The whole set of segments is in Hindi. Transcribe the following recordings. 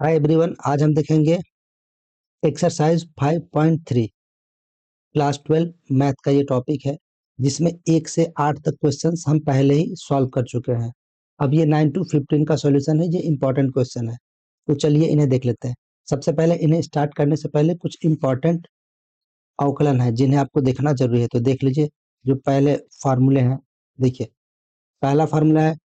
हाय एवरीवन, आज हम देखेंगे एक्सरसाइज 5.3 क्लास 12 मैथ का ये टॉपिक है, जिसमें 1 से 8 तक क्वेश्चंस हम पहले ही सॉल्व कर चुके हैं। अब ये 9 to 15 का सॉल्यूशन है, ये इंपॉर्टेंट क्वेश्चन है। तो चलिए इन्हें देख लेते हैं। सबसे पहले इन्हें स्टार्ट करने से पहले कुछ इंपॉर्टेंट अवकलन है जिन्हें आपको देखना जरूरी है। तो देख लीजिए, जो पहले फार्मूले हैं। देखिए, पहला फार्मूला है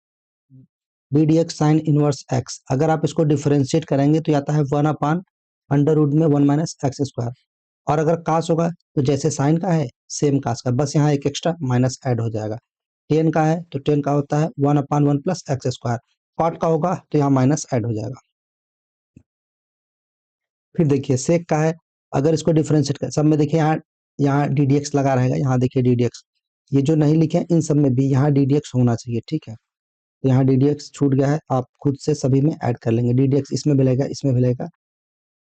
b d x sine inverse x. अगर आप इसको डिफरेंशिएट करेंगे तो आता है 1/अंडर रूट में 1 माइनस एक्स स्क्वायर। और अगर कास होगा तो जैसे साइन का है सेम कास का, बस यहाँ एक एक्स्ट्रा माइनस ऐड हो जाएगा। टेन का है तो टेन का होता है 1/1 प्लस एक्स स्क्वायर। कॉट का होगा तो यहाँ माइनस ऐड हो जाएगा। फिर देखिए सेक का है, अगर इसको डिफरेंशिएट कर सब में देखिए यहाँ यहाँ डी डी एक्स लगा रहेगा। यहाँ देखिए डी डी एक्स, ये जो नहीं लिखे हैं इन सब में भी यहाँ डी डी एक्स होना चाहिए, ठीक है। तो यहाँ डी डी एक्स छूट गया है, आप खुद से सभी में ऐड कर लेंगे। डी डी एक्स इसमें भी लगेगा, इसमें भी लगेगा,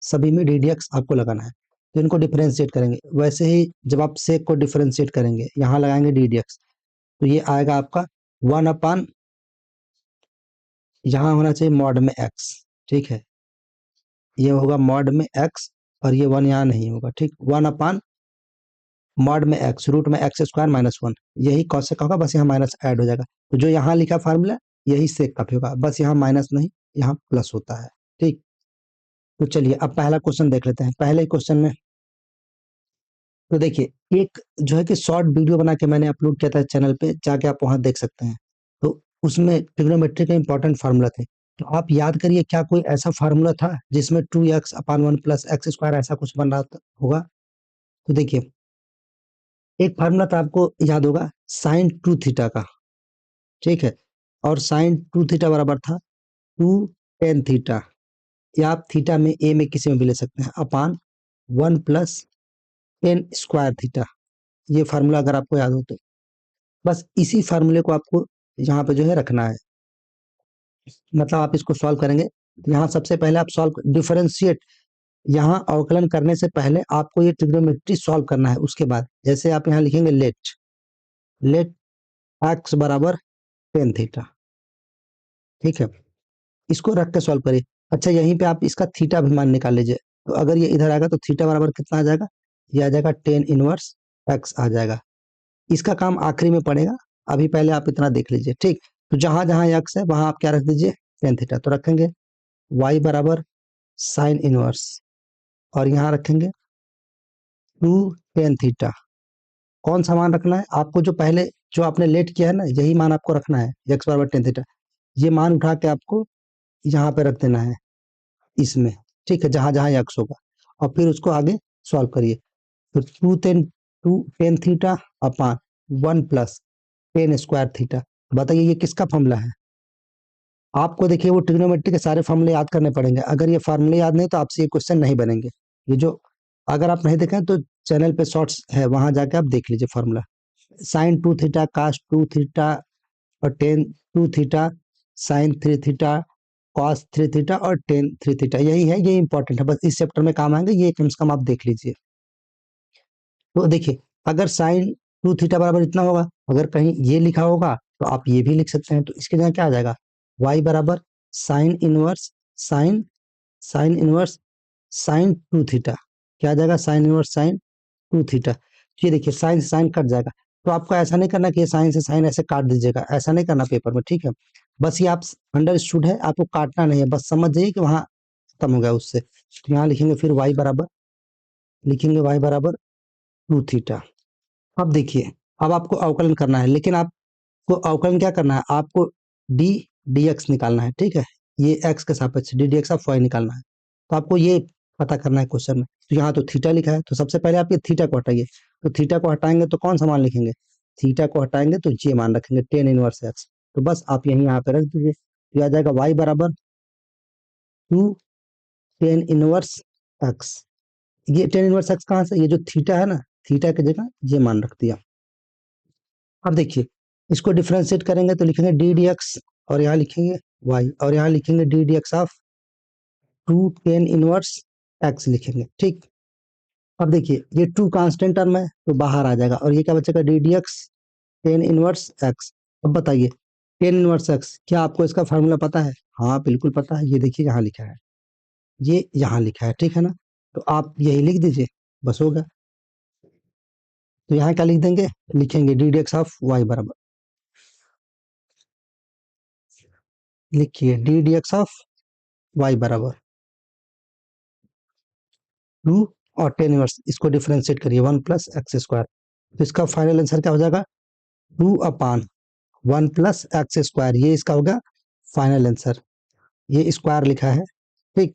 सभी में डी डी एक्स आपको लगाना है। तो इनको डिफरेंशिएट करेंगे। वैसे ही जब आप सेक को डिफरेंशिएट करेंगे, यहाँ लगाएंगे डी डी एक्स, तो ये आएगा आपका 1/, यहाँ होना चाहिए मॉड में एक्स, ठीक है। ये होगा मॉड में एक्स और ये 1 यहाँ नहीं होगा, ठीक। 1/, मॉड में एक्स, रूट में एक्स स्क्वायर माइनस 1, यही कॉसेक होगा, बस यहाँ माइनस ऐड हो जाएगा। तो जो यहाँ लिखा फार्मूला यही सेक का भी होगा, बस यहाँ माइनस नहीं यहाँ प्लस होता है, ठीक। तो चलिए अब पहला क्वेश्चन देख लेते हैं। पहले क्वेश्चन में तो देखिए, एक जो है कि शॉर्ट वीडियो बना के मैंने अपलोड किया था चैनल पे, जाके आप वहां देख सकते हैं। तो उसमें ट्रिग्नोमेट्री के इंपॉर्टेंट फार्मूला थे। तो आप याद करिए, क्या कोई ऐसा फार्मूला था जिसमें 2x/1 प्लस एक्स स्क्वायर ऐसा कुछ बन रहा होगा। तो देखिए, एक फार्मूला तो आपको याद होगा साइन 2 थीटा का, ठीक है। और साइन 2 थीटा बराबर था 2 tan थीटा, या आप थीटा में ए में किसी में भी ले सकते हैं, अपान 1 प्लस tan² थीटा। ये फार्मूला अगर आपको याद हो तो बस इसी फार्मूले को आपको यहाँ पे जो है रखना है। मतलब आप इसको सॉल्व करेंगे, यहाँ सबसे पहले आप सॉल्व डिफरेंशिएट, यहाँ अवकलन करने से पहले आपको ये ट्रिग्नोमेट्री सॉल्व करना है। उसके बाद जैसे आप यहाँ लिखेंगे लेट लेट एक्स बराबर tan थीटा, ठीक है। इसको रख के सॉल्व करिए। अच्छा, यहीं पे आप इसका थीटा भी मान निकाल लीजिए। तो अगर ये इधर आएगा तो थीटा बराबर कितना आ जाएगा, ये आ जाएगा tan−1 एक्स आ जाएगा। इसका काम आखिरी में पड़ेगा, अभी पहले आप इतना देख लीजिए, ठीक। तो जहां जहां एक्स है वहां आप क्या रख दीजिए, tan थीटा। तो रखेंगे y बराबर साइन इनवर्स, और यहाँ रखेंगे 2 tan थीटा। कौन सा मान रखना है आपको, जो पहले जो आपने लेट किया है ना, यही मान आपको रखना है, x बराबर tan थीटा। ये मान उठा के आपको यहाँ पे रख देना है इसमें, ठीक है, जहां जहां एक्स होगा। और फिर उसको आगे सॉल्व करिए। तो 2 tan theta upon 1 plus tan² theta. बताइए ये किसका फॉर्मूला है। आपको देखिए वो ट्रिग्नोमेट्री के सारे फॉर्मूले याद करने पड़ेंगे। अगर ये फार्मूले याद नहीं तो आपसे ये क्वेश्चन नहीं बनेंगे। ये जो अगर आप नहीं देखें तो चैनल पे शॉर्ट्स है, वहां जाके आप देख लीजिए formula. Sine 2 theta, cos 2 theta, और tan 2 theta, sine 3 theta, cos 3 theta और tan 3 थीटा, यही है, ये इंपॉर्टेंट है, बस इस चैप्टर में काम आएंगे, ये कम से कम आप देख लीजिए। तो देखिए, अगर साइन 2 थीटा बराबर इतना होगा, अगर कहीं ये लिखा होगा तो आप ये भी लिख सकते हैं। तो इसके जगह क्या आ जाएगा, y बराबर sine inverse sine sine inverse sine 2 theta. क्या आ जाएगा, साइन इनवर्स साइन 2 थीटा। ये देखिए साइन से साइन कट जाएगा। तो आपको ऐसा नहीं करना कि ये साइन से साइन ऐसे काट दीजिएगा, ऐसा नहीं करना पेपर में, ठीक है। बस ये आप अंडरस्टूड है, आपको काटना नहीं है, बस समझ जाइए कि वहां खत्म हो गया उससे। तो यहाँ लिखेंगे फिर y बराबर, लिखेंगे y बराबर 2 थीटा। अब देखिए, अब आपको अवकलन करना है, लेकिन आपको अवकलन क्या करना है, आपको डी डी एक्स निकालना है, ठीक है। ये एक्स के सापेक्ष d D x of y निकालना है। तो आपको ये पता करना है क्वेश्चन में। तो यहाँ तो थीटा लिखा है, तो सबसे पहले आप ये थीटा को हटाइए। तो थीटा को हटाएंगे तो कौन सा मान लिखेंगे, थीटा को हटाएंगे तो ये मान रखेंगे tan−1 एक्स। तो बस आप यही यहाँ पे रख दीजिए। तो आ जाएगा वाई बराबर 2 tan−1 एक्स। ये tan−1 एक्स कहाँ से, ये जो थीटा है ना, थीटा की जगह ये मान रख दिया। अब देखिए, इसको डिफरेंशिएट करेंगे तो लिखेंगे डी डी एक्स, और यहाँ लिखेंगे वाई, और यहाँ लिखेंगे D D x of 2 tan−1 x लिखेंगे, ठीक। अब देखिए, ये 2 कांस्टेंट टर्म है तो बाहर आ जाएगा, और ये क्या बचेगा, D D x tan−1 x. अब बताइए, tan−1 एक्स, क्या आपको इसका फार्मूला पता है। हाँ बिल्कुल पता है, ये देखिए यहाँ लिखा है। ये यहाँ लिखा है, ठीक है ना। तो आप यही लिख दीजिए, बस होगा। तो यहाँ क्या लिख देंगे, लिखेंगे D D x of Y बराबर, लिखिए d D x of Y बराबर 2 और टेन इनवर्स, इसको डिफरेंशिएट करिए 1 प्लस एक्स स्क्वायर। तो इसका फाइनल आंसर क्या हो जाएगा, 2 अपान 1 प्लस एक्स स्क्वायर, ये इसका होगा फाइनल आंसर। ये स्क्वायर लिखा है, ठीक,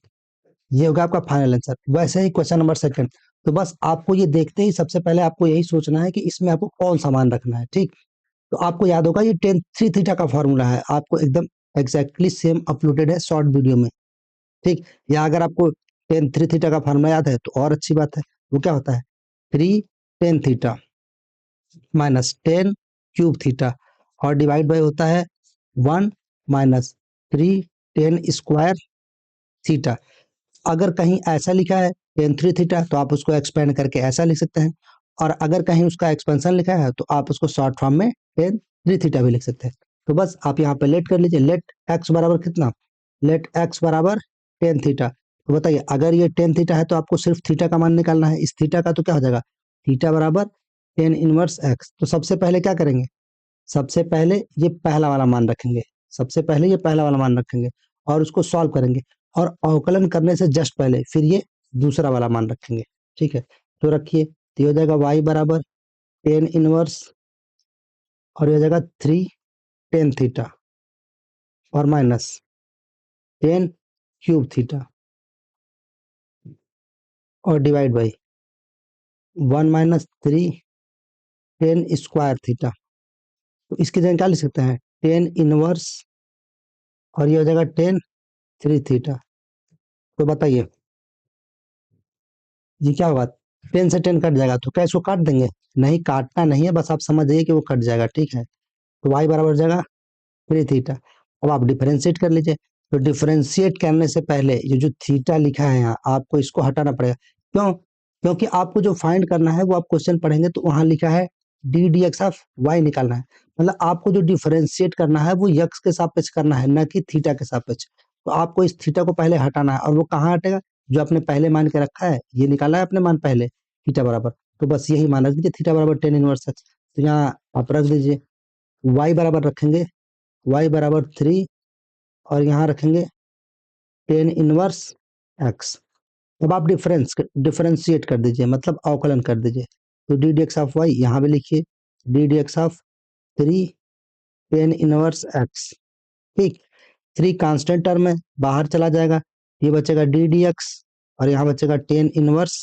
ये होगा आपका फाइनल आंसर। वैसे ही क्वेश्चन नंबर सेकंड, तो बस आपको ये देखते ही सबसे पहले आपको यही सोचना है कि इसमें आपको कौन सा मान रखना है, ठीक। तो आपको याद होगा ये टेन थ्री थीटा का फॉर्मूला है, आपको एकदम एग्जैक्टली सेम अपलोडेड है शॉर्ट वीडियो में, ठीक। या अगर आपको टेन थ्री थीटा का फॉर्मूला याद है तो और अच्छी बात है। वो क्या होता है, three tan theta minus ten cube theta, और डिवाइड बाय होता है 1 minus three ten square theta. अगर कहीं ऐसा लिखा है टेन थ्री थीटा तो आप उसको एक्सपेंड करके ऐसा लिख सकते हैं, और अगर कहीं उसका एक्सपेंशन लिखा है तो आप उसको शॉर्ट फॉर्म में टेन थ्री थीटा भी लिख सकते हैं। तो बस आप यहाँ पे लेट कर लीजिए, लेट एक्स बराबर कितना, लेट एक्स बराबर टेन थीटा। तो बताइए अगर ये टेन थीटा है तो आपको सिर्फ थीटा का मान निकालना है, इस थीटा का तो क्या हो जाएगा, थीटा बराबर टेन इनवर्स एक्स। तो सबसे पहले क्या करेंगे, सबसे पहले ये पहला वाला मान रखेंगे, सबसे पहले ये पहला वाला मान रखेंगे और उसको सॉल्व करेंगे, और अवकलन करने से जस्ट पहले फिर ये दूसरा वाला मान रखेंगे, ठीक है। तो रखिए, तो ये हो जाएगा y बराबर टेन इनवर्स, और ये हो जाएगा थ्री टेन थीटा, और माइनस टेन क्यूब थीटा, और divide by 1 minus three ten square theta. तो इसकी जगह क्या लिख सकते हैं, टेन इनवर्स, और ये हो जाएगा टेन थ्री थीटा। तो बताइए ये क्या होगा, टेन से टेन कट जाएगा, तो क्या इसको काट देंगे, नहीं काटना नहीं है, बस आप समझ जाइए कि वो कट जाएगा, ठीक है। तो y बराबर हो जाएगा थ्री थीटा। अब आप डिफरेंशिएट कर लीजिए, तो डिफरेंशिएट करने से पहले ये जो थीटा लिखा है यहाँ आपको इसको हटाना पड़ेगा। क्यों, क्योंकि आपको जो फाइंड करना है वो आप क्वेश्चन पढ़ेंगे तो वहां लिखा है d D x of y निकालना है, मतलब आपको जो डिफरेंशिएट करना है वो यक्स के सापेक्ष करना है, न कि थीटा के सापेक्ष। तो आपको इस थीटा को पहले हटाना है, और वो कहाँ हटेगा, जो आपने पहले मान के रखा है, ये निकाला है आपने मान पहले थीटा बराबर, तो बस यही मान रख दीजिए थीटा बराबर टेन इनवर्स एक्स। तो यहाँ आप रख दीजिए, y बराबर रखेंगे y बराबर थ्री, और यहाँ रखेंगे टेन इनवर्स एक्स। अब आप डिफरेंशिएट कर दीजिए, मतलब अवकलन कर दीजिए। तो d D x of y यहाँ पे लिखिए, d D x of three tan inverse x, ठीक। थ्री कांस्टेंट टर्म है, बाहर चला जाएगा, ये बचेगा डी डी एक्स, और यहाँ बचेगा टेन इनवर्स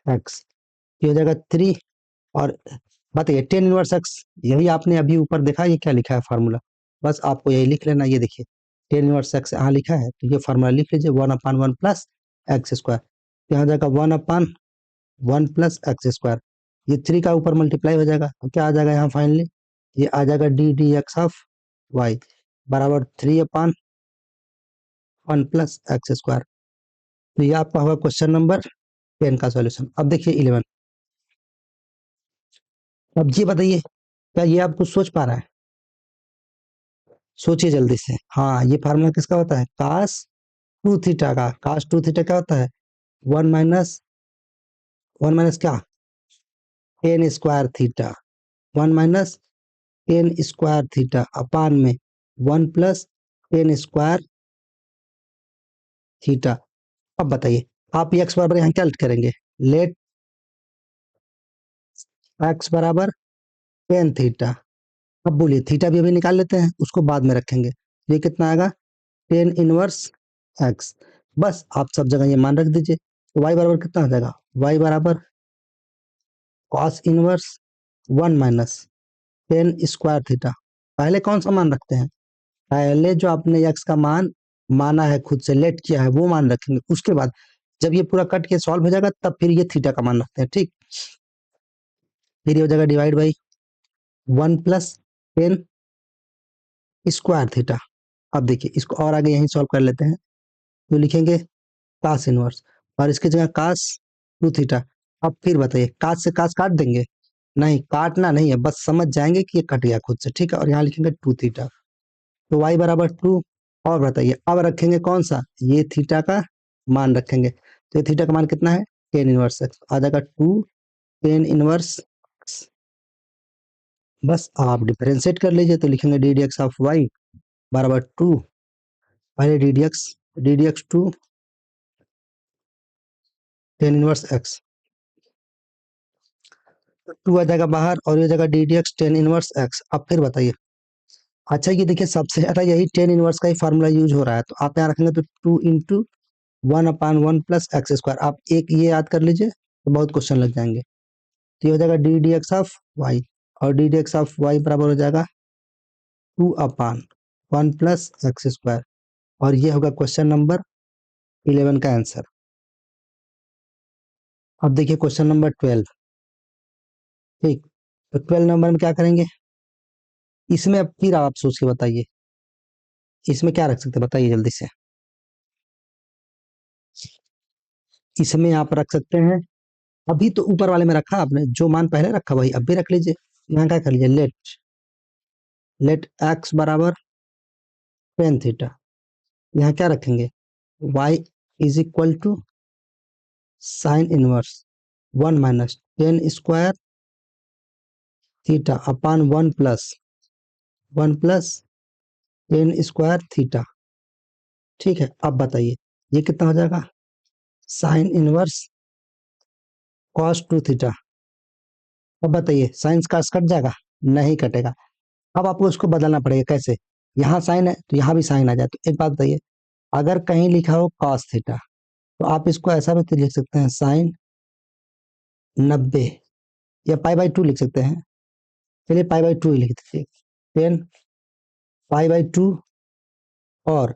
एक्स। ये हो जाएगा थ्री, और बताइए टेन इनवर्स एक्स, यही आपने अभी ऊपर देखा, ये क्या लिखा है फार्मूला, बस आपको यही लिख लेना। ये देखिए टेन इनवर्स एक्स यहाँ लिखा है, तो ये फार्मूला लिख लीजिए, one upon one plus X square. यहाँ जाएगा one upon one plus X square, ये थ्री का ऊपर मल्टीप्लाई हो जाएगा, तो क्या आ जाएगा यहाँ फाइनली, ये आ जाएगा D D x of Y बराबर three upon one plus X square. तो ये आपका होगा क्वेश्चन नंबर 10 का सॉल्यूशन। अब देखिए 11, अब ये बताइए क्या ये आप कुछ सोच पा रहा है, सोचिए जल्दी से। हाँ, ये फार्मूला किसका होता है, कास टू थीटा का। कास टू थीटा क्या होता है, वन माइनस, वन माइनस क्या, tan square theta, one minus tan square theta upon में one plus tan square theta. अब बताइए आप एक्स बराबर यहाँ क्या करेंगे, लेट एक्स बराबर टेन थीटा। अब बोलिए थीटा भी अभी निकाल लेते हैं, उसको बाद में रखेंगे। ये कितना आएगा, टेन इनवर्स एक्स। बस आप सब जगह ये मान रख दीजिए, तो y बराबर कितना हो जाएगा, y बराबर cos inverse one minus tan square theta. पहले कौन सा मान रखते हैं, पहले जो आपने x का मान माना है, खुद से लेट किया है, वो मान रखेंगे। उसके बाद जब ये पूरा कट के सॉल्व हो जाएगा तब फिर ये थीटा का मान रखते हैं, ठीक। फिर ये हो जाएगा divide by one plus tan square theta. अब देखिए इसको और आगे यहीं सॉल्व कर लेते हैं, तो लिखेंगे कास इनवर्स, और इसकी जगह कास टू थीटा। अब फिर बताइए कास से कास काट देंगे, नहीं काटना नहीं है, बस समझ जाएंगे कि ये कट गया खुद से, ठीक है। और यहाँ लिखेंगे टू थीटा, तो y बराबर टू। और बताइए अब रखेंगे कौन सा, ये थीटा का मान रखेंगे, तो ये थीटा का मान कितना है, टेन इनवर्स एक्स आ जाएगा, 2 टेन इनवर्स एक्स। बस आप डिफरेंशिएट कर लीजिए, तो लिखेंगे D D x of Y बराबर 2, पहले d D x 2 tan inverse x, 2 आ जाएगा बाहर और ये जगह d D x tan inverse x. अब फिर बताइए, अच्छा ये देखिए सबसे ज्यादा यही टेन इनवर्स का ही फार्मूला यूज हो रहा है, तो आप यहाँ रखेंगे तो 2 इंटू 1/1 प्लस एक्स स्क्वायर। आप एक ये याद कर लीजिए तो बहुत क्वेश्चन लग जाएंगे। तो ये हो जाएगा D D x of Y, और D D x of Y बराबर हो जाएगा 2/1 प्लस एक्स स्क्वायर, और ये होगा क्वेश्चन नंबर 11 का आंसर। अब देखिए क्वेश्चन नंबर 12। ठीक, तो 12 नंबर में क्या करेंगे, इसमें अब फिर आप सोच के बताइए, इसमें क्या रख सकते हैं बताइए जल्दी से। इसमें आप रख सकते हैं, अभी तो ऊपर वाले में रखा आपने, जो मान पहले रखा वही अब भी रख लीजिए। यहाँ क्या कर लीजिए, लेट एक्स बराबर टेन थीटा, यहाँ क्या रखेंगे, y is equal to sine inverse 1 minus tan square theta upon 1 plus tan square theta. ठीक है, अब बताइए ये कितना हो जाएगा, साइन इनवर्स कॉस 2 थीटा। अब बताइए साइन का कट जाएगा, नहीं कटेगा। अब आपको उसको बदलना पड़ेगा, कैसे, यहाँ साइन है तो यहाँ भी साइन आ जाए। तो एक बात बताइए, अगर कहीं लिखा हो कॉस थीटा तो आप इसको ऐसा भी तो लिख सकते हैं, साइन 90, या पाई/2 लिख सकते हैं। चलिए पाई/2 ही लिख दीजिए, 10 पाई/2 और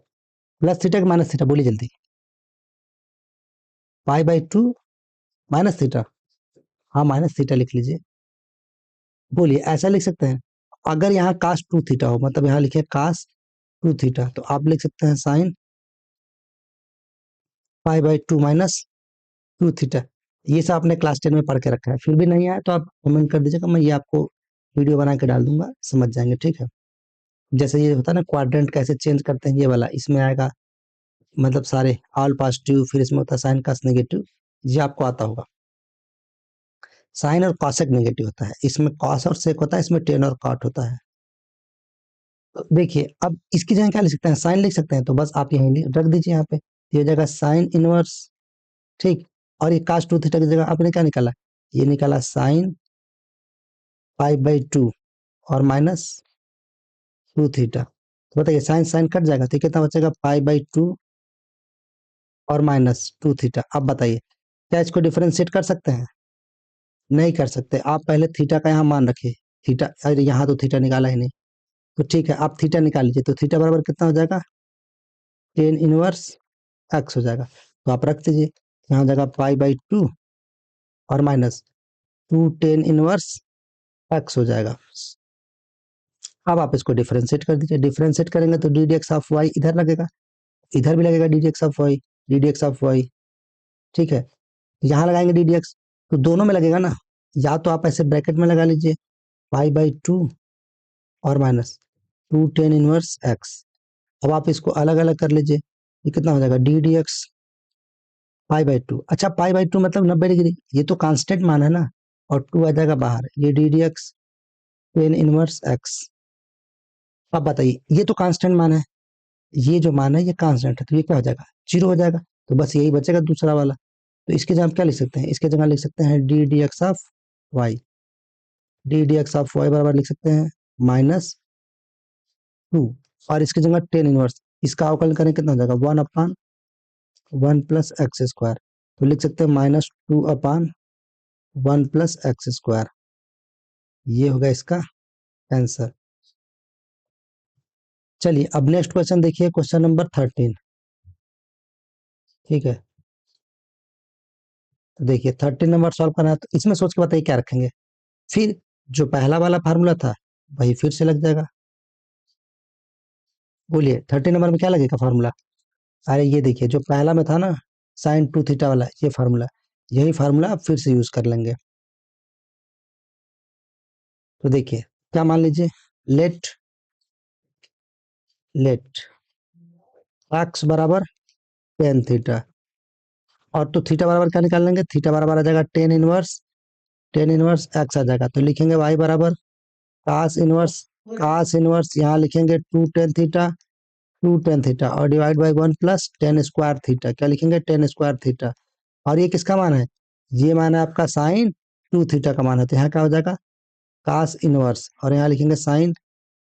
प्लस थीटा के माइनस थीटा, बोलिए जल्दी, पाई/2 माइनस थीटा, हाँ माइनस थीटा लिख लीजिए, बोलिए ऐसा लिख सकते हैं। अगर यहाँ कास 2 थीटा हो, मतलब यहाँ लिखे कास 2 थीटा, तो आप लिख सकते हैं साइन पाई/2 माइनस 2 थीटा। ये सब आपने क्लास 10 में पढ़ के रखा है, फिर भी नहीं आया तो आप कमेंट कर दीजिएगा, मैं ये आपको वीडियो बना के डाल दूंगा, समझ जाएंगे। ठीक है, जैसे ये होता है ना क्वाड्रेंट कैसे चेंज करते हैं, ये वाला इसमें आएगा, मतलब सारे ऑल पॉजिटिव, फिर इसमें होता है साइन कॉस नेगेटिव, ये आपको आता होगा। साइन और कॉसेक नेगेटिव होता है, इसमें कॉस और सेक होता है, इसमें टेन और कॉट होता है। तो देखिए अब इसकी जगह क्या लिख सकते हैं, साइन लिख सकते हैं, तो बस आप यहीं रख दीजिए यहाँ पे, ये हो जाएगा साइन इनवर्स। ठीक, और ये कास 2 थीटा की जगह आपने क्या निकाला, ये निकाला साइन पाई/2 और माइनस 2 थीटा। तो बताइए साइन साइन कट जाएगा तो कितना बचेगा, पाई/2 और माइनस 2 थीटा। अब बताइए क्या इसको डिफरेंशिएट कर सकते हैं, नहीं कर सकते। आप पहले थीटा का यहाँ मान रखिए, थीटा, अरे यहाँ तो थीटा निकाला ही नहीं, तो ठीक है आप थीटा निकाल लीजिए, तो थीटा बराबर कितना हो जाएगा, टेन इनवर्स एक्स हो जाएगा। तो आप रख दीजिए, यहाँ हो जाएगा पाई/2 और माइनस 2 टेन इनवर्स एक्स हो जाएगा। अब आप इसको डिफरेंशिएट कर दीजिए, डिफरेंशिएट करेंगे तो d D x of y इधर लगेगा, इधर भी लगेगा d D x of y, d D x of y. ठीक है, यहाँ लगाएंगे डी डी एक्स, तो दोनों में लगेगा ना, या तो आप ऐसे ब्रैकेट में लगा लीजिए पाई/2 और माइनस 2 टेन इनवर्स एक्स। अब आप इसको अलग अलग कर लीजिए, ये कितना हो जाएगा, डी डी एक्स पाई/2। अच्छा पाई/2 मतलब 90 डिग्री, ये तो कांस्टेंट मान है ना, और 2 आ जाएगा बाहर, ये d D x tan inverse x. अब बताइए ये तो कांस्टेंट मान है, ये जो मान है ये कांस्टेंट है, तो ये क्या हो जाएगा, जीरो हो जाएगा। तो बस यही बचेगा दूसरा वाला, तो इसके जगह आप क्या लिख सकते हैं, इसके जगह लिख सकते हैं d D x of y, d D x of Y बराबर लिख सकते हैं -2, और इसकी जगह टेन इनवर्स, इसका अवकलन करें कितना हो जाएगा, 1/1 प्लस एक्स स्क्वायर। तो लिख सकते हैं -2/1 प्लस एक्स स्क्वायर। ये होगा इसका आंसर। चलिए अब नेक्स्ट क्वेश्चन देखिए, क्वेश्चन नंबर 13। ठीक है, तो देखिए 13 नंबर सॉल्व करना है, तो इसमें सोच के बताइए क्या रखेंगे, फिर जो पहला वाला फार्मूला था वही फिर से लग जाएगा। बोलिए 13 नंबर में क्या लगेगा फार्मूला, अरे ये देखिए जो पहला में था ना, साइन 2 थीटा वाला, ये फार्मूला, यही फार्मूला आप फिर से यूज कर लेंगे। तो देखिए क्या मान लीजिए, लेट लेट एक्स बराबर टेन थीटा, और तो थीटा बराबर क्या निकाल लेंगे, थीटा बराबर आ जाएगा टेन इनवर्स एक्स आ जाएगा, तो लिखेंगे वाई बराबर कास इनवर्स यहाँ लिखेंगे टू टेन थीटा और divide by 1 + ten square theta, क्या लिखेंगे, टेन स्क्वायर थीटा। और ये किसका मान है, ये मान है आपका साइन 2 थीटा का मान है, तो यहाँ क्या हो जाएगा कास इनवर्स और यहाँ लिखेंगे साइन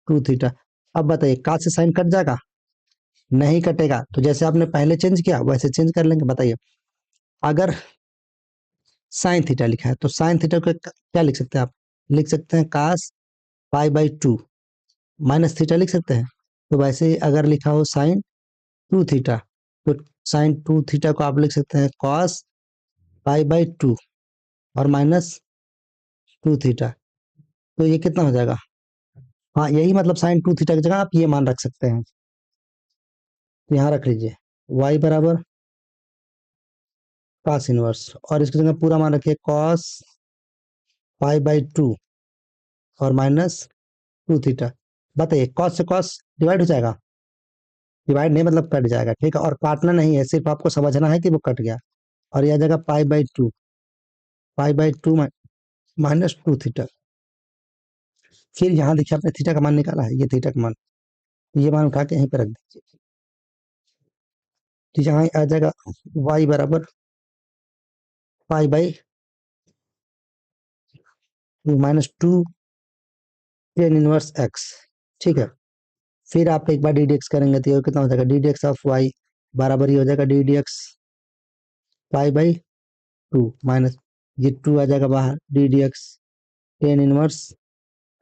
2 थीटा। अब बताइए कास से साइन कट जाएगा, नहीं कटेगा, तो जैसे आपने पहले चेंज किया वैसे चेंज कर लेंगे। बताइए अगर साइन थीटा लिखा है तो साइन थीटा को क्या लिख सकते हैं आप, लिख सकते हैं कास पाई/2 माइनस थीटा लिख सकते हैं। तो वैसे ही अगर लिखा हो साइन 2 थीटा तो साइन 2 थीटा को आप लिख सकते हैं कॉस पाई/2 और -2 थीटा, तो ये कितना हो जाएगा, हाँ यही मतलब साइन 2 थीटा की जगह आप ये मान रख सकते हैं, तो यहाँ रख लीजिए y बराबर कॉस इनवर्स और इसकी जगह पूरा मान रखिए कॉस पाई/2 और -2 थीटा। बताइए कॉस से कॉस डिवाइड हो जाएगा, डिवाइड नहीं मतलब कट जाएगा, ठीक है, और काटना नहीं है, सिर्फ आपको समझना है कि वो कट गया। और यह जगह पाई/2 -2 थीटा। फिर यहाँ देखिए आपने थीटा का मान निकाला है, ये थीटा का मान, ये मान उठा के यहीं पे रख दीजिए, तो यहाँ आ जाएगा y बराबर पाई/2 टेन इनवर्स एक्स, ठीक है। फिर आप एक बार डी डी एक्स करेंगे तो ये कितना हो जाएगा, D D x of Y बराबर ये हो जाएगा डी डी एक्स पाई/2 माइनस ये 2 आ जाएगा बाहर, d D x tan inverse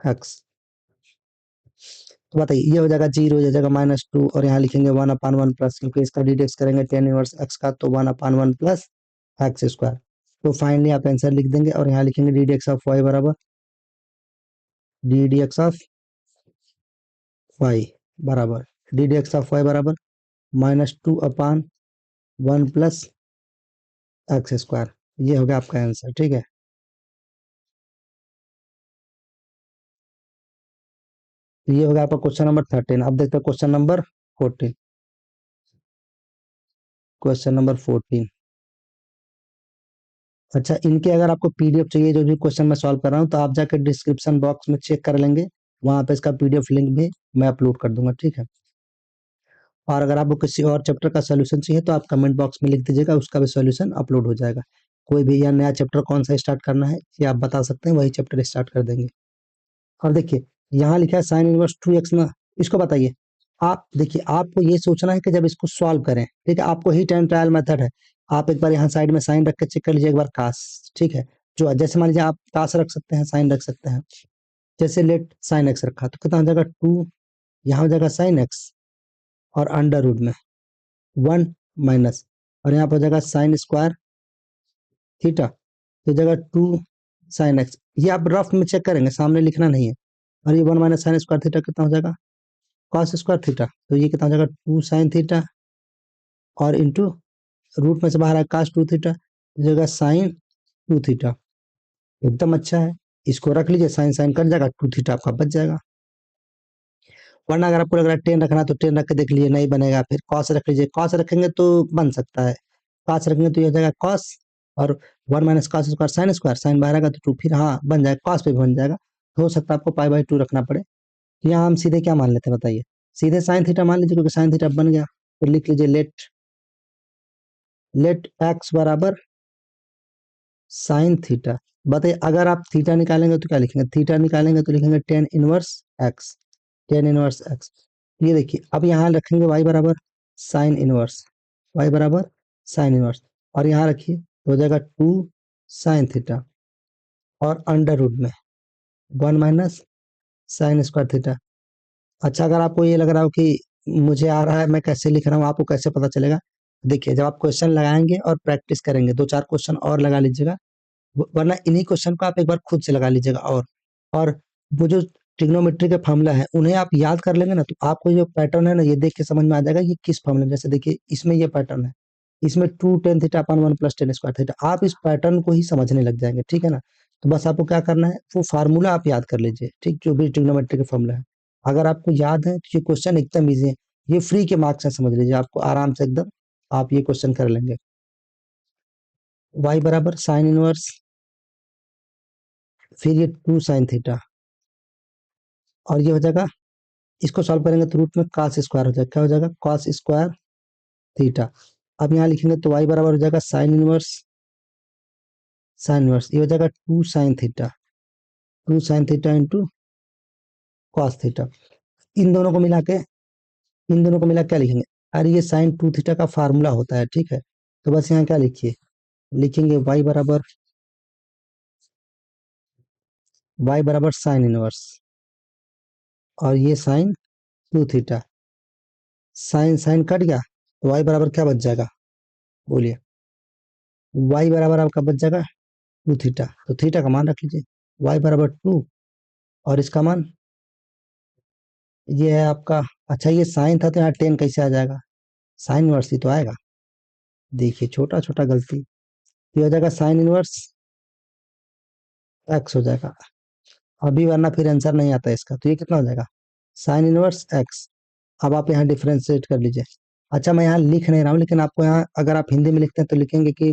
x. तो बताइए ये हो जाएगा 0 हो जाएगा -2 और यहाँ लिखेंगे 1/1 प्लस, क्योंकि इसका डी डी एक्स करेंगे टेन इनवर्स एक्स का, तो 1/1 प्लस एक्स स्क्वायर। तो फाइनली आप आंसर लिख देंगे और यहाँ लिखेंगे D D x of Y बराबर D D x of Y बराबर D D x of Y बराबर -2/1 प्लस एक्स स्क्वायर। ये हो गया आपका आंसर, ठीक है। तो ये हो गया आपका क्वेश्चन नंबर 13। अब देखते हैं क्वेश्चन नंबर 14। क्वेश्चन नंबर 14, अच्छा इनके अगर आपको पीडीएफ चाहिए जो भी क्वेश्चन मैं सॉल्व कर रहा हूँ तो आप जाकर डिस्क्रिप्शन बॉक्स में चेक कर लेंगे, वहां पे इसका पीडीएफ लिंक भी मैं अपलोड कर दूंगा, ठीक है। और अगर आपको किसी और चैप्टर का सोल्यूशन चाहिए तो आप कमेंट बॉक्स में लिख दीजिएगा, उसका भी सोल्यूशन अपलोड हो जाएगा। कोई भी या नया चैप्टर कौन सा स्टार्ट करना है ये आप बता सकते हैं, वही चैप्टर स्टार्ट कर देंगे। और देखिए यहाँ लिखा है साइन इनवर्स 2x ना, इसको बताइए। आप देखिए आपको ये सोचना है कि जब इसको सॉल्व करें, ठीक है, आपको हिट एंड ट्रायल मेथड है। आप एक बार यहाँ साइड में साइन रख के चेक कर लीजिए एक बार कास, ठीक है, जो जैसे मान लीजिए आप कास रख सकते हैं, साइन रख सकते हैं। जैसे लेट साइन एक्स रखा तो कितना हो जाएगा 2, यहाँ हो जाएगा साइन एक्स और अंडर रूट में 1 माइनस, और यहाँ पर हो जाएगा साइन स्क्वायर थीटा, तो जगह 2 साइन एक्स, ये आप रफ में चेक करेंगे, सामने लिखना नहीं है। और ये 1 माइनस साइन स्क्वायर थीटा कितना हो जाएगा कॉस स्क्वायर थीटा, तो ये कितना हो जाएगा 2 साइन थीटा और इंटू रूट में से बाहर आया कास 2 थीटा, जगह साइन 2 थीटा। एकदम अच्छा है, इसको रख लीजिए, साइन साइन कट जाएगा, 2 थीटा आपका बच जाएगा। वरना अगर आपको लग रहा है 10 रखना तो 10 रख के देख लीजिए, नहीं बनेगा, फिर कॉस रख लीजिए, कॉस रखेंगे तो बन सकता है, कॉस रखेंगे तो ये हो जाएगा कॉस और 1 माइनस कॉस स्क्वायर साइन बाहर आएगा तो 2, फिर हाँ बन जाएगा, कॉस पे भी बन जाएगा। हो सकता है आपको पाई/2 रखना पड़े। तो यहाँ हम सीधे क्या मान लेते हैं बताइए, सीधे साइन थीटा मान लीजिए, क्योंकि साइन थीटा बन गया, तो लिख लीजिए लेट एक्स बराबर साइन थीटा। बताइए अगर आप थीटा निकालेंगे तो क्या लिखेंगे, थीटा निकालेंगे तो लिखेंगे टेन इनवर्स एक्स। ये देखिए अब यहाँ रखेंगे y बराबर साइन इनवर्स, y बराबर साइन इनवर्स, और यहाँ रखिए तो हो जाएगा 2 साइन थीटा और अंडर रूट में 1 माइनस साइन स्क्वायर थीटा। अच्छा अगर आपको ये लग रहा हो कि मुझे आ रहा है मैं कैसे लिख रहा हूँ, आपको कैसे पता चलेगा, देखिए जब आप क्वेश्चन लगाएंगे और प्रैक्टिस करेंगे 2-4 क्वेश्चन और लगा लीजिएगा, वरना इन्हीं क्वेश्चन को आप एक बार खुद से लगा लीजिएगा। और वो जो ट्रिग्नोमेट्री के फॉर्मूला है उन्हें आप याद कर लेंगे ना, तो आपको जो पैटर्न है ना ये देख के समझ में आ जाएगा ये किस फॉर्मूले में। जैसे देखिए इसमें ये पैटर्न है, इसमें 2 टेन थीटा अपन 1 प्लस टेन स्क्वायर थीटा, आप इस पैटर्न को ही समझने लग जाएंगे, ठीक है ना। तो बस आपको क्या करना है, वो फार्मूला आप याद कर लीजिए, ठीक, जो भी ट्रिग्नोमेट्री का फॉर्मूला है अगर आपको याद है तो ये क्वेश्चन एकदम ईजी है, ये फ्री के मार्क्स है, समझ लीजिए आपको आराम से एकदम आप ये क्वेश्चन कर लेंगे। y बराबर साइन इनवर्स, फिर ये 2 साइन थीटा, और ये हो जाएगा, इसको सॉल्व करेंगे तो रूट में cos स्क्वायर हो जाएगा, क्या हो जाएगा cos स्क्वायर थीटा। अब यहाँ लिखेंगे तो y बराबर हो जाएगा साइन इनवर्स, ये हो जाएगा 2 sine theta, 2 sine theta into cos theta. इन दोनों को मिला के, इन दोनों को मिला क्या लिखेंगे, अरे ये साइन 2 थीटा का फार्मूला होता है, ठीक है। तो बस यहाँ क्या लिखिए, लिखेंगे y बराबर साइन इनवर्स, और ये sine 2 theta, sine sine cut गया तो y बराबर क्या बच जाएगा, बोलिए। y बराबर आपका बच जाएगा 2 थीटा, तो थीटा का मान रख लीजिए, y बराबर 2, और इसका मान ये है आपका, अच्छा ये साइन था तो यहाँ 10 कैसे आ जाएगा, साइन इनवर्स ही तो आएगा, देखिए छोटा छोटा गलती, ये हो जाएगा साइन इनवर्स एक्स हो जाएगा अभी, वरना फिर आंसर नहीं आता इसका। तो ये कितना हो जाएगा, साइन इनवर्स एक्स। अब आप यहाँ डिफ्रेंशिएट कर लीजिए। अच्छा मैं यहाँ लिख नहीं रहा हूँ, लेकिन आपको यहाँ अगर आप हिंदी में लिखते हैं तो लिखेंगे कि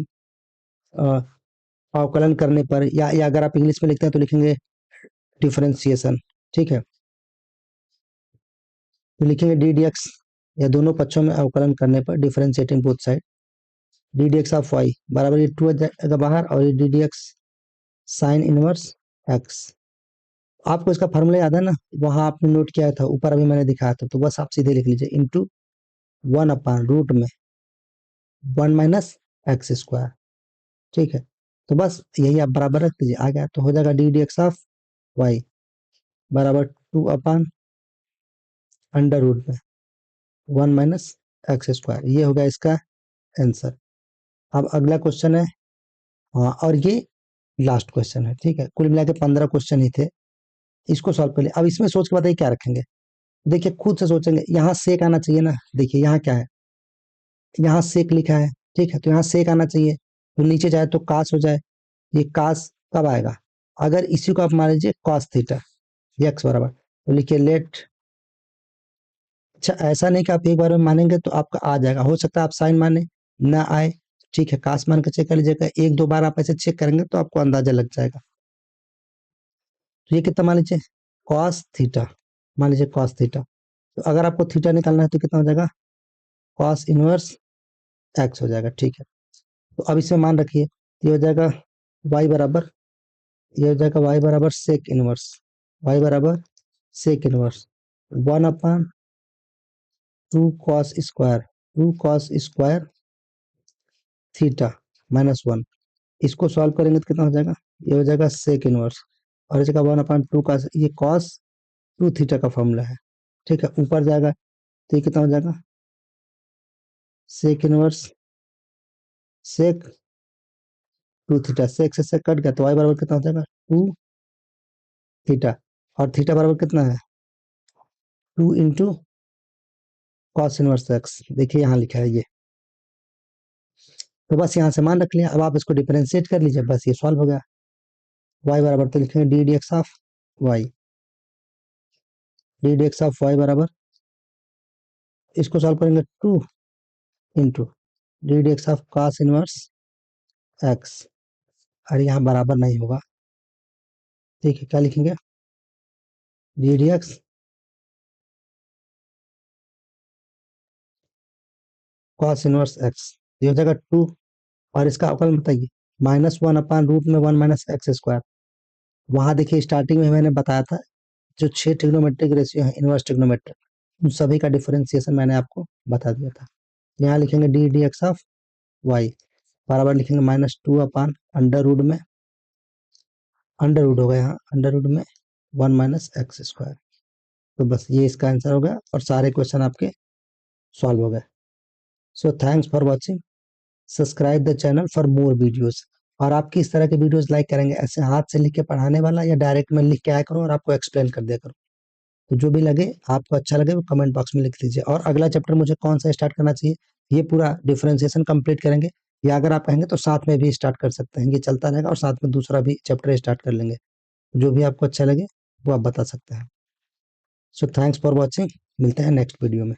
अ, अवकलन करने पर, या अगर आप इंग्लिश में लिखते हैं तो लिखेंगे डिफरेंशिएशन, ठीक है। तो लिखेंगे डी डी एक्स, या दोनों पक्षों में अवकलन करने पर, differentiating both side, d D x of Y बराबर, ये 2 जाएगा बाहर, और ये d D x sine inverse x. आपको इसका फॉर्मूला याद है ना, वहां आपने नोट किया था, ऊपर अभी मैंने दिखाया था, तो बस आप सीधे लिख लीजिए, इंटू 1/रूट में 1 माइनस एक्स स्क्वायर, ठीक है। तो बस यही आप बराबर रख दीजिए, आ गया, तो हो जाएगा D D x of Y बराबर 2/√में 1 माइनस एक्स स्क्वायर, ये हो गया इसका आंसर। अब अगला क्वेश्चन है, हाँ, और ये लास्ट क्वेश्चन है, ठीक है। कुल मिला के 15 क्वेश्चन ही थे, इसको सॉल्व कर लिया। अब इसमें सोच के बताइए क्या रखेंगे, देखिए खुद से सोचेंगे, यहाँ सेक आना चाहिए ना, देखिए यहाँ क्या है, यहाँ सेक लिखा है, ठीक है, तो यहाँ सेक आना चाहिए, तो नीचे जाए तो कास हो जाए, ये कास कब आएगा, अगर इसी को आप मान लीजिए कॉस थीटा, एक्स बराबर, तो लिखिए लेट, अच्छा ऐसा नहीं कि आप एक बार में मानेंगे तो आपका आ जाएगा, हो सकता है आप साइन माने ना आए, ठीक है, कास मान के चेक कर लीजिएगा, एक दो बार आप ऐसे चेक करेंगे तो आपको अंदाजा लग जाएगा। तो ये कितना मान लीजिए कॉस थीटा, मान लीजिए कॉस थीटा, तो अगर आपको थीटा निकालना है तो कितना हो जाएगा कॉस इनवर्स एक्स हो जाएगा, ठीक है। तो अब इसमें मान रखिए, ये हो जाएगा y बराबर, ये हो जाएगा y बराबर सेक इनवर्स, y बराबर sec inverse 1/2 cos square, 2 cos square theta minus 1, इसको सॉल्व करेंगे तो कितना हो जाएगा, ये हो जाएगा सेक इनवर्स, और इसका 1/2 का, ये कॉस 2 थीटा का फॉर्मूला है, ठीक है, ऊपर जाएगा तो ये कितना हो जाएगा सेक इनवर्स सेक 2 थीटा, सेक से सेक कट गया तो y बराबर कितना हो जाएगा 2 थीटा, और थीटा बराबर कितना है 2 इंटू कॉस इनवर्स एक्स, देखिए यहाँ लिखा है ये, तो बस यहाँ से मान रख लिया। अब आप इसको डिफरेंशिएट कर लीजिए, बस ये सॉल्व हो गया। y बराबर तो लिखेंगे D D x of y, d D x of Y बराबर, इसको सॉल्व करेंगे 2 into d D x of cos inverse x, अरे यहाँ बराबर नहीं होगा, ठीक है, क्या लिखेंगे D D x cos inverse x, ये हो जाएगा 2, और इसका अवकलन बताइए, -1/√में 1 माइनस एक्स स्क्वायर। वहां देखिए स्टार्टिंग में मैंने बताया था, जो 6 ट्रिग्नोमेट्रिक रेशियो है इनवर्स ट्रिग्नोमेट्रिक, उन सभी का डिफरेंशिएशन मैंने आपको बता दिया था। यहाँ लिखेंगे D D x of Y बराबर, लिखेंगे -2/√में, अंडर रूट होगा यहाँ, अंडर रूट में 1 माइनस एक्स स्क्वायर। तो बस ये इसका आंसर हो गया, और सारे क्वेश्चन आपके सॉल्व हो गए। So thanks for watching, subscribe the channel for more videos. और आप किस तरह के वीडियोस लाइक करेंगे, ऐसे हाथ से लिख के पढ़ाने वाला, या डायरेक्ट में लिख के आया करूँ और आपको एक्सप्लेन कर दिया करूँ, तो जो भी लगे आपको अच्छा लगे वो कमेंट बॉक्स में लिख दीजिए। और अगला चैप्टर मुझे कौन सा स्टार्ट करना चाहिए, ये पूरा डिफरेंशिएशन कंप्लीट करेंगे, या अगर आप कहेंगे तो साथ में भी स्टार्ट कर सकते हैं, ये चलता रहेगा, और साथ में दूसरा भी चैप्टर स्टार्ट कर लेंगे, जो भी आपको अच्छा लगे वो आप बता सकते हैं। सो थैंक्स फॉर वॉचिंग, मिलते हैं नेक्स्ट वीडियो में।